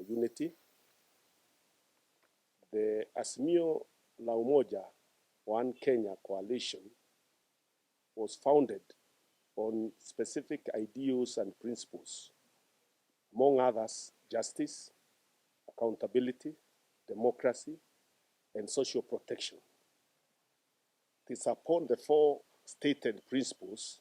Unity. The Azimio la Umoja One Kenya coalition was founded on specific ideals and principles, among others, justice, accountability, democracy, and social protection. It is upon the four stated principles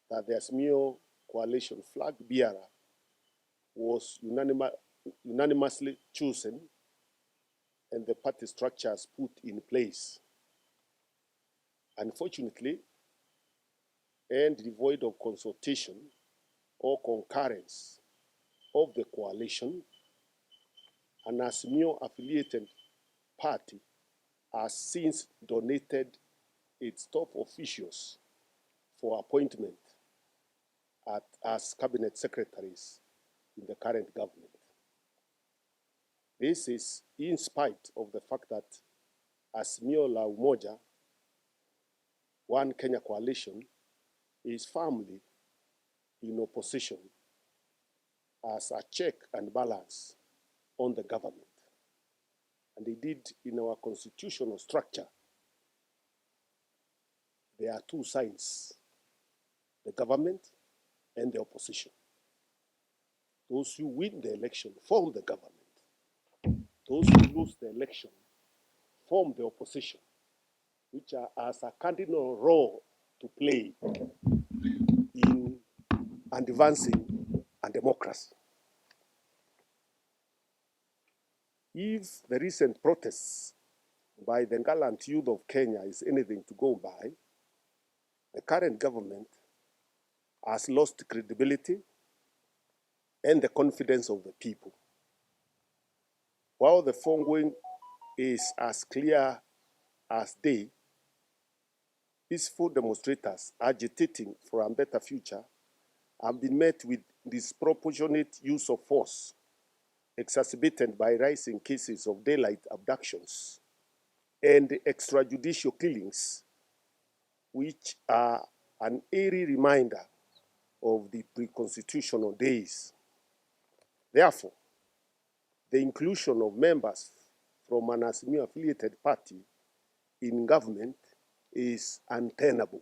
that the Azimio coalition flag bearer was unanimously chosen and the party structures put in place. Unfortunately, and devoid of consultation or concurrence of the coalition, an Azimio affiliated party has since donated its top officials for appointment as cabinet secretaries in the current government. This is in spite of the fact that Azimio la Umoja One Kenya coalition is firmly in opposition as a check and balance on the government. And indeed, in our constitutional structure, there are two sides, the government and the opposition. Those who win the election form the government. Those who lose the election form the opposition, which has a cardinal role to play in advancing a democracy. If the recent protests by the gallant youth of Kenya is anything to go by, the current government has lost credibility and the confidence of the people. While the foregoing is as clear as day, peaceful demonstrators agitating for a better future have been met with disproportionate use of force, exacerbated by rising cases of daylight abductions and extrajudicial killings, which are an eerie reminder of the pre-constitutional days. Therefore, the inclusion of members from an Azimio-affiliated party in government is untenable.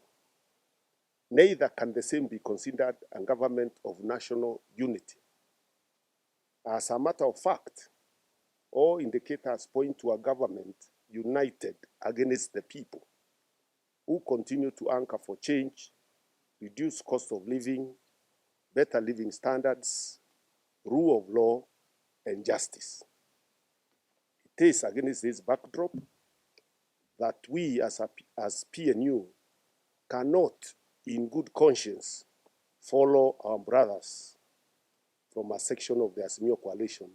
Neither can the same be considered a government of national unity. As a matter of fact, all indicators point to a government united against the people, who continue to anchor for change, reduced cost of living, better living standards, rule of law, and justice. It is against this backdrop that we as PNU cannot, in good conscience, follow our brothers from a section of the Azimio coalition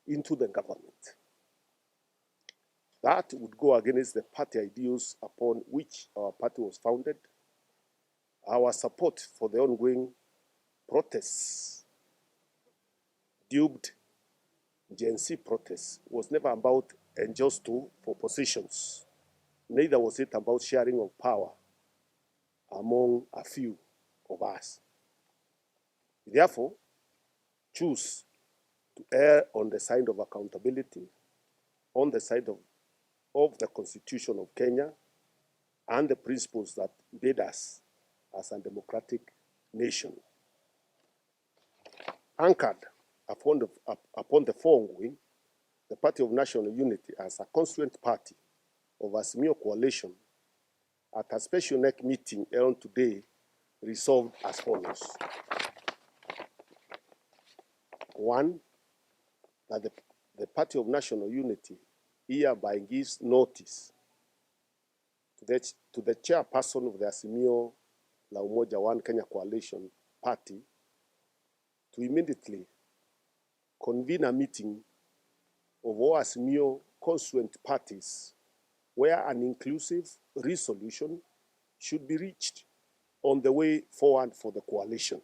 into the government. That would go against the party ideals upon which our party was founded. Our support for the ongoing protests, dubbed Gen Z protests, was never about and just for positions. Neither was it about sharing of power among a few of us. We therefore choose to err on the side of accountability, on the side of the Constitution of Kenya and the principles that bid us as a democratic nation. Anchored upon the foregoing, the Party of National Unity as a constituent party of Azimio coalition at a special NEC meeting held today resolved as follows. One, that the Party of National Unity hereby gives notice to the chairperson of the Azimio la Umoja One Kenya coalition party to immediately convene a meeting of all Azimio constituent parties where an inclusive resolution should be reached on the way forward for the coalition.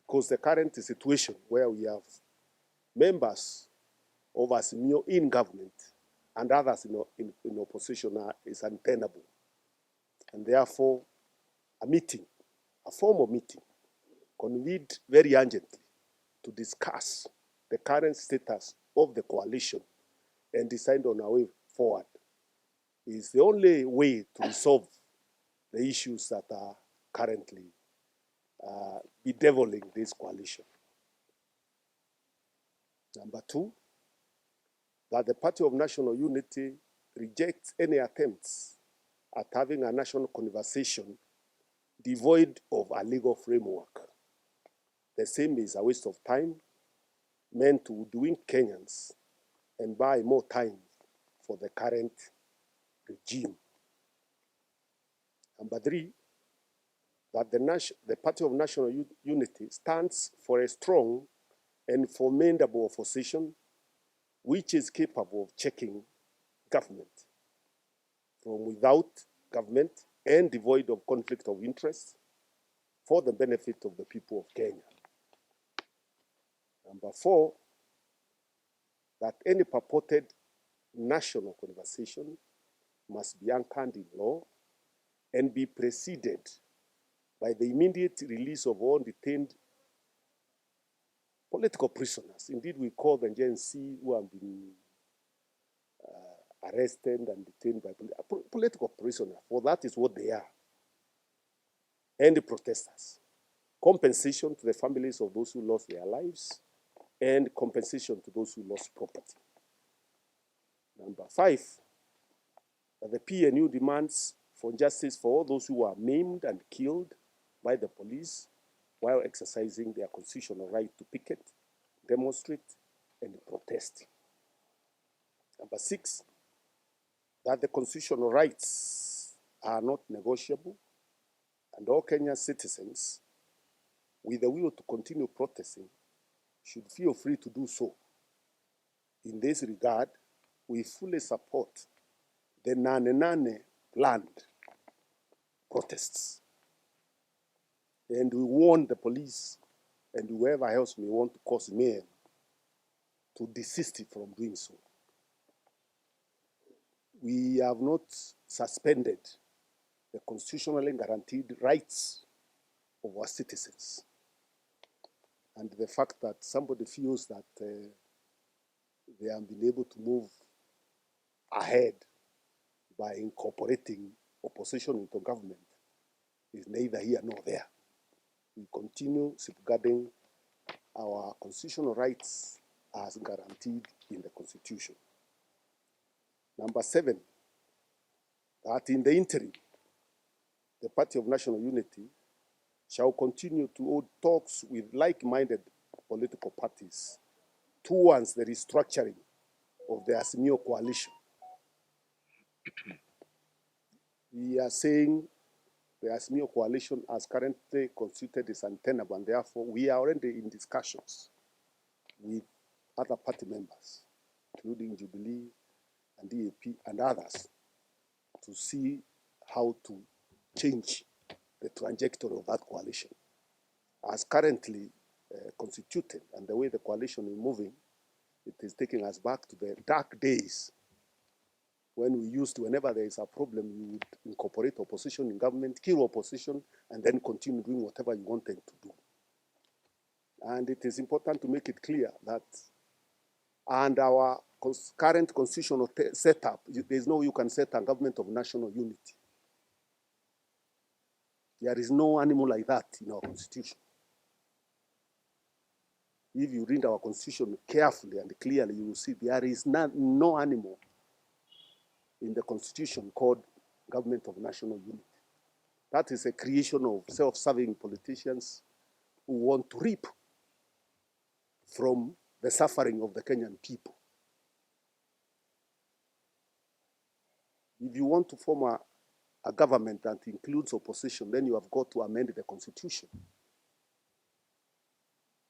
Because the current situation where we have members of Azimio in government and others in opposition is untenable. And therefore, a formal meeting, convened very urgently to discuss the current status of the coalition and decide on our way forward is the only way to resolve the issues that are currently bedeviling this coalition. Number two, that the Party of National Unity rejects any attempts at having a national conversation devoid of a legal framework. The same is a waste of time meant to hoodwink Kenyans and buy more time for the current regime. Number three, that the Party of National Unity stands for a strong and formidable opposition which is capable of checking government from without government and devoid of conflict of interest for the benefit of the people of Kenya. Number four, that any purported national conversation must be anchored in law and be preceded by the immediate release of all detained political prisoners. Indeed, we call them GNC who have been arrested and detained by political prisoners, for that is what they are. And the protesters. Compensation to the families of those who lost their lives and compensation to those who lost property. Number five, that the PNU demands for justice for all those who were maimed and killed by the police while exercising their constitutional right to picket, demonstrate, and protest. Number six, that the constitutional rights are not negotiable, and all Kenyan citizens with the will to continue protesting should feel free to do so. In this regard, we fully support the Nane planned protests. And we warn the police and whoever else may want to cause mayhem to desist from doing so. We have not suspended the constitutionally guaranteed rights of our citizens. And the fact that somebody feels that they have been able to move ahead by incorporating opposition into government is neither here nor there. We continue safeguarding our constitutional rights as guaranteed in the Constitution. Number seven, that in the interim, the Party of National Unity shall continue to hold talks with like-minded political parties towards the restructuring of the Azimio coalition. We are saying the Azimio coalition as currently constituted is untenable, and therefore we are already in discussions with other party members, including Jubilee and DAP and others, to see how to change the trajectory of that coalition. As currently constituted and the way the coalition is moving, it is taking us back to the dark days when we used to, whenever there is a problem, you would incorporate opposition in government, kill opposition, and then continue doing whatever you wanted to do. And it is important to make it clear that and our current constitutional setup, there is no way you can set a government of national unity. There is no animal like that in our constitution. If you read our constitution carefully and clearly, you will see there is no animal in the constitution called government of national unity. That is a creation of self-serving politicians who want to reap from the suffering of the Kenyan people. If you want to form a government that includes opposition, then you have got to amend the constitution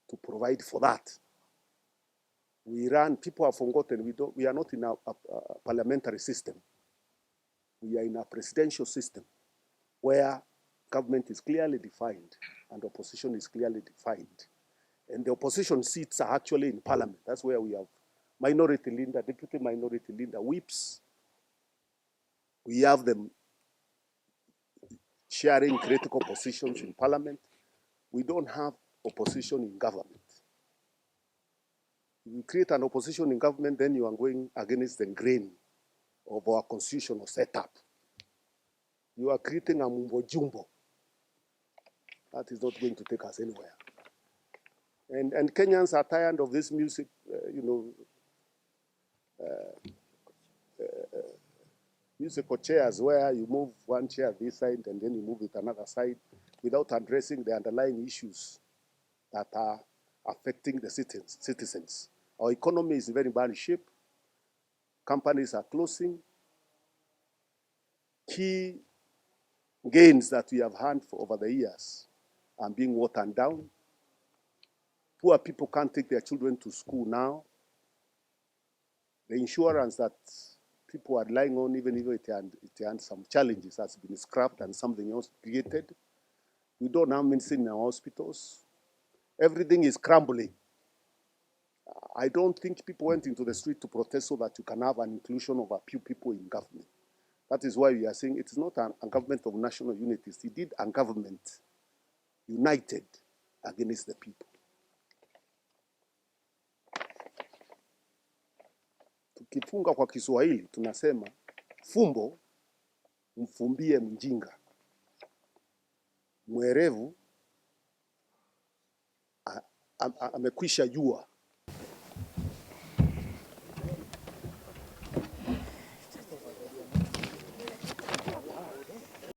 to provide for that. People have forgotten, we are not in a parliamentary system. We are in a presidential system where government is clearly defined and opposition is clearly defined. And the opposition seats are actually in parliament. That's where we have minority leader, deputy minority leader, whips. We have them sharing critical positions in parliament. We don't have opposition in government. If you create an opposition in government, then you are going against the grain of our constitutional setup. You are creating a mumbo jumbo. That is not going to take us anywhere. And Kenyans are tired of this music, musical chairs where you move one chair this side and then you move it another side without addressing the underlying issues that are affecting the citizens. Our economy is in very bad shape. Companies are closing. Key gains that we have had for over the years are being watered down. Poor people can't take their children to school now. The insurance that people are relying on, even if it had some challenges, has been scrapped and something else created. We don't have medicine in our hospitals. Everything is crumbling. I don't think people went into the street to protest so that you can have an inclusion of a few people in government. That is why we are saying it is not a government of national unity. It's indeed a government united against the people. Tukifunga kwa Kiswahili tunasema fumbo mfumbie mjinga, mwerevu amekwisha jua